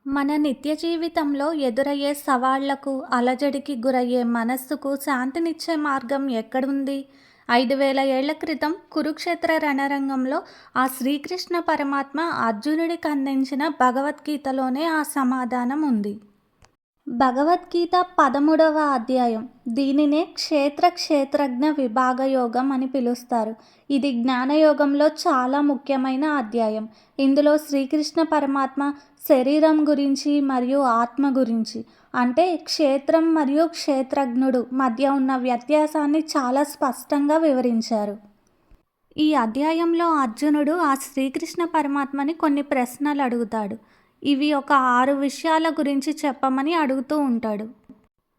మన నిత్య జీవితంలో ఎదురయ్యే సవాళ్లకు, అలజడికి గురయ్యే మనస్సుకు శాంతినిచ్చే మార్గం ఎక్కడుంది? 5000 ఏళ్ల క్రితం కురుక్షేత్ర రణరంగంలో ఆ శ్రీకృష్ణ పరమాత్మ అర్జునుడికి అందించిన భగవద్గీతలోనే ఆ సమాధానం ఉంది. భగవద్గీత 13వ అధ్యాయం. దీనినే క్షేత్రజ్ఞ విభాగ యోగం అని పిలుస్తారు. ఇది జ్ఞానయోగంలో చాలా ముఖ్యమైన అధ్యాయం. ఇందులో శ్రీకృష్ణ పరమాత్మ శరీరం గురించి మరియు ఆత్మ గురించి, అంటే క్షేత్రం మరియు క్షేత్రజ్ఞుడు మధ్య ఉన్న వ్యత్యాసాన్ని చాలా స్పష్టంగా వివరించారు. ఈ అధ్యాయంలో అర్జునుడు ఆ శ్రీకృష్ణ పరమాత్మని కొన్ని ప్రశ్నలు అడుగుతాడు. ఇవి ఒక 6 విషయాల గురించి చెప్పమని అడుగుతూ ఉంటాడు.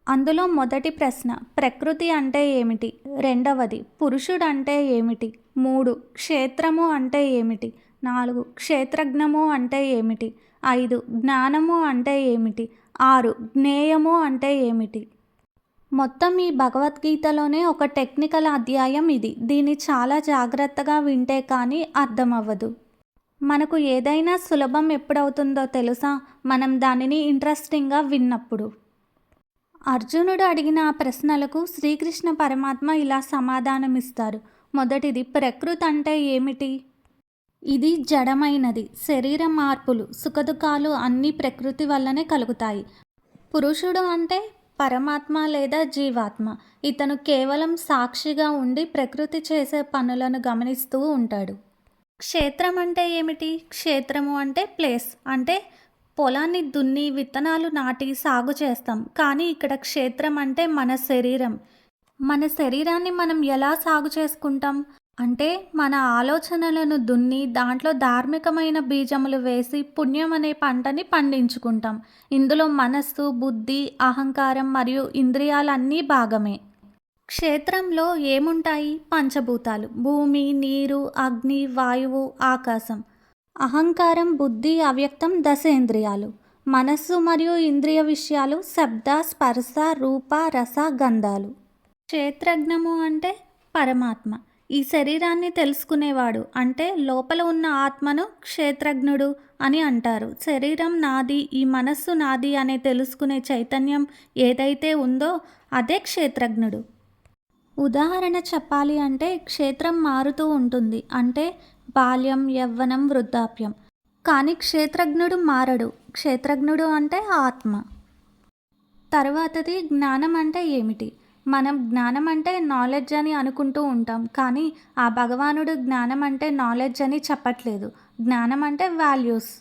అందులో మొదటి ప్రశ్న ప్రకృతి అంటే ఏమిటి? రెండవది పురుషుడు అంటే ఏమిటి? 3 క్షేత్రము అంటే ఏమిటి? 4 క్షేత్రజ్ఞము అంటే ఏమిటి? 5 జ్ఞానము అంటే ఏమిటి? 6 జ్ఞేయము అంటే ఏమిటి? మొత్తం ఈ భగవద్గీతలోనే ఒక టెక్నికల్ అధ్యాయం ఇది. దీన్ని చాలా జాగ్రత్తగా వింటే కానీ అర్థమవ్వదు. మనకు ఏదైనా సులభం ఎప్పుడవుతుందో తెలుసా? మనం దానిని ఇంట్రెస్టింగ్గా విన్నప్పుడు. అర్జునుడు అడిగిన ఆ ప్రశ్నలకు శ్రీకృష్ణ పరమాత్మ ఇలా సమాధానమిస్తారు. మొదటిది ప్రకృతి అంటే ఏమిటి? ఇది జడమైనది. శరీర మార్పులు, సుఖదుఖాలు అన్నీ ప్రకృతి వల్లనే కలుగుతాయి. పురుషుడు అంటే పరమాత్మ లేదా జీవాత్మ. ఇతను కేవలం సాక్షిగా ఉండి ప్రకృతి చేసే పనులను గమనిస్తూ ఉంటాడు. క్షేత్రం అంటే ఏమిటి? క్షేత్రము అంటే ప్లేస్, అంటే పొలాన్ని దున్ని విత్తనాలు నాటి సాగు చేస్తాం. కానీ ఇక్కడ క్షేత్రం అంటే మన శరీరం. మన శరీరాన్ని మనం ఎలా సాగు చేసుకుంటాం అంటే మన ఆలోచనలను దున్ని దాంట్లో ధార్మికమైన బీజములు వేసి పుణ్యం అనే పంటని పండించుకుంటాం. ఇందులో మనస్సు, బుద్ధి, అహంకారం మరియు ఇంద్రియాలన్నీ భాగమే. క్షేత్రంలో ఏముంటాయి? పంచభూతాలు: భూమి, నీరు, అగ్ని, వాయువు, ఆకాశం. అహంకారం, బుద్ధి, అవ్యక్తం, దశేంద్రియాలు. మనస్సు మరియు ఇంద్రియ విషయాలు: శబ్ద, స్పర్శ, రూప, రస, గంధాలు. క్షేత్రజ్ఞము అంటే పరమాత్మ. ఈ శరీరాన్ని తెలుసుకునేవాడు, అంటే లోపల ఉన్న ఆత్మను క్షేత్రజ్ఞుడు అని అంటారు. శరీరం నాది, ఈ మనస్సు నాది అనే తెలుసుకునే చైతన్యం ఏదైతే ఉందో అదే క్షేత్రజ్ఞుడు. ఉదాహరణ చెప్పాలి అంటే క్షేత్రం మారుతూ ఉంటుంది, అంటే బాల్యం, యవ్వనం, వృద్ధాప్యం. కానీ క్షేత్రజ్ఞుడు మారడు. క్షేత్రజ్ఞుడు అంటే ఆత్మ. తర్వాతది జ్ఞానం అంటే ఏమిటి? మనం జ్ఞానం అంటే నాలెడ్జ్ అని అనుకుంటూ ఉంటాం, కానీ ఆ భగవానుడు జ్ఞానం అంటే నాలెడ్జ్ అని చెప్పట్లేదు. జ్ఞానం అంటే వాల్యూస్.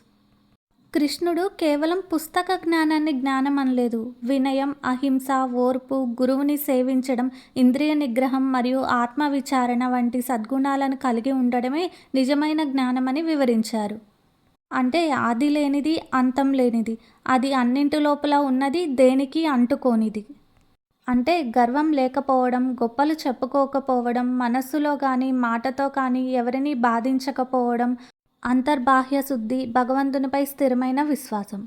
కృష్ణుడు కేవలం పుస్తక జ్ఞానాన్ని జ్ఞానం అనలేదు. వినయం, అహింస, ఓర్పు, గురువుని సేవించడం, ఇంద్రియ నిగ్రహం మరియు ఆత్మ విచారణ వంటి సద్గుణాలను కలిగి ఉండడమే నిజమైన జ్ఞానమని వివరించారు. అంటే ఆది లేనిది, అంతం లేనిది, అది అన్నింటి లోపల ఉన్నది, దేనికి అంటుకోనిది. అంటే గర్వం లేకపోవడం, గొప్పలు చెప్పుకోకపోవడం, మనస్సులో కానీ మాటతో కానీ ఎవరిని బాధించకపోవడం, అంతర్బాహ్య శుద్ధి, భగవంతునిపై స్థిరమైన విశ్వాసం.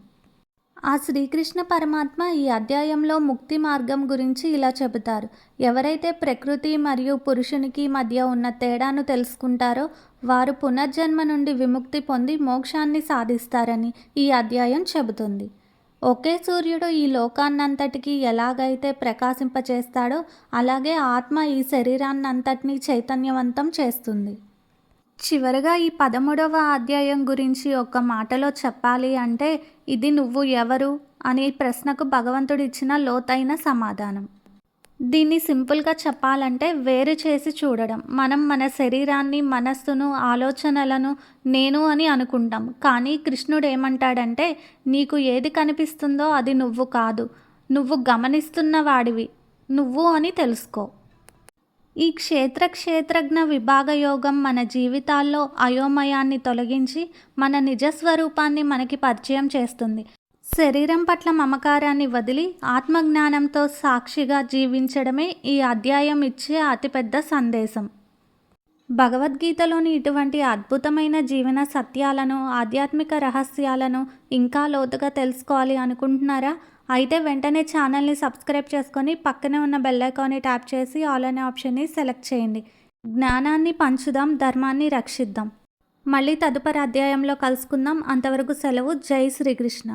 ఆ శ్రీకృష్ణ పరమాత్మ ఈ అధ్యాయంలో ముక్తి మార్గం గురించి ఇలా చెబుతారు. ఎవరైతే ప్రకృతి మరియు పురుషునికి మధ్య ఉన్న తేడాను తెలుసుకుంటారో వారు పునర్జన్మ నుండి విముక్తి పొంది మోక్షాన్ని సాధిస్తారని ఈ అధ్యాయం చెబుతుంది. ఒకే సూర్యుడు ఈ లోకాన్నంతటికీ ఎలాగైతే ప్రకాశింపచేస్తాడో అలాగే ఆత్మ ఈ శరీరాన్నంతటినీ చైతన్యవంతం చేస్తుంది. చివరగా ఈ 13వ అధ్యాయం గురించి ఒక్క మాటలో చెప్పాలి అంటే ఇది నువ్వు ఎవరు అనే ప్రశ్నకు భగవంతుడు ఇచ్చిన లోతైన సమాధానం. దీన్ని సింపుల్గా చెప్పాలంటే వేరు చేసి చూడడం. మనం మన శరీరాన్ని, మనస్సును, ఆలోచనలను నేను అని అనుకుంటాం. కానీ కృష్ణుడు ఏమంటాడంటే నీకు ఏది కనిపిస్తుందో అది నువ్వు కాదు, నువ్వు గమనిస్తున్న వాడివి నువ్వు అని తెలుసుకో. ఈ క్షేత్రజ్ఞ విభాగ యోగం మన జీవితాల్లో అయోమయాన్ని తొలగించి మన నిజస్వరూపాన్ని మనకి పరిచయం చేస్తుంది. శరీరం పట్ల మమకారాన్ని వదిలి ఆత్మజ్ఞానంతో సాక్షిగా జీవించడమే ఈ అధ్యాయం ఇచ్చే అతిపెద్ద సందేశం. భగవద్గీతలోని ఇటువంటి అద్భుతమైన జీవన సత్యాలను, ఆధ్యాత్మిక రహస్యాలను ఇంకా లోతుగా తెలుసుకోవాలి అనుకుంటున్నారా? అయితే వెంటనే ఛానల్ని సబ్స్క్రైబ్ చేసుకొని పక్కనే ఉన్న బెల్ ఐకాన్ని ట్యాప్ చేసి ఆల్ అనే ఆప్షన్ని సెలెక్ట్ చేయండి. జ్ఞానాన్ని పంచుదాం, ధర్మాన్ని రక్షిద్దాం. మళ్ళీ తదుపరి అధ్యాయంలో కలుసుకుందాం. అంతవరకు సెలవు. జై శ్రీకృష్ణ.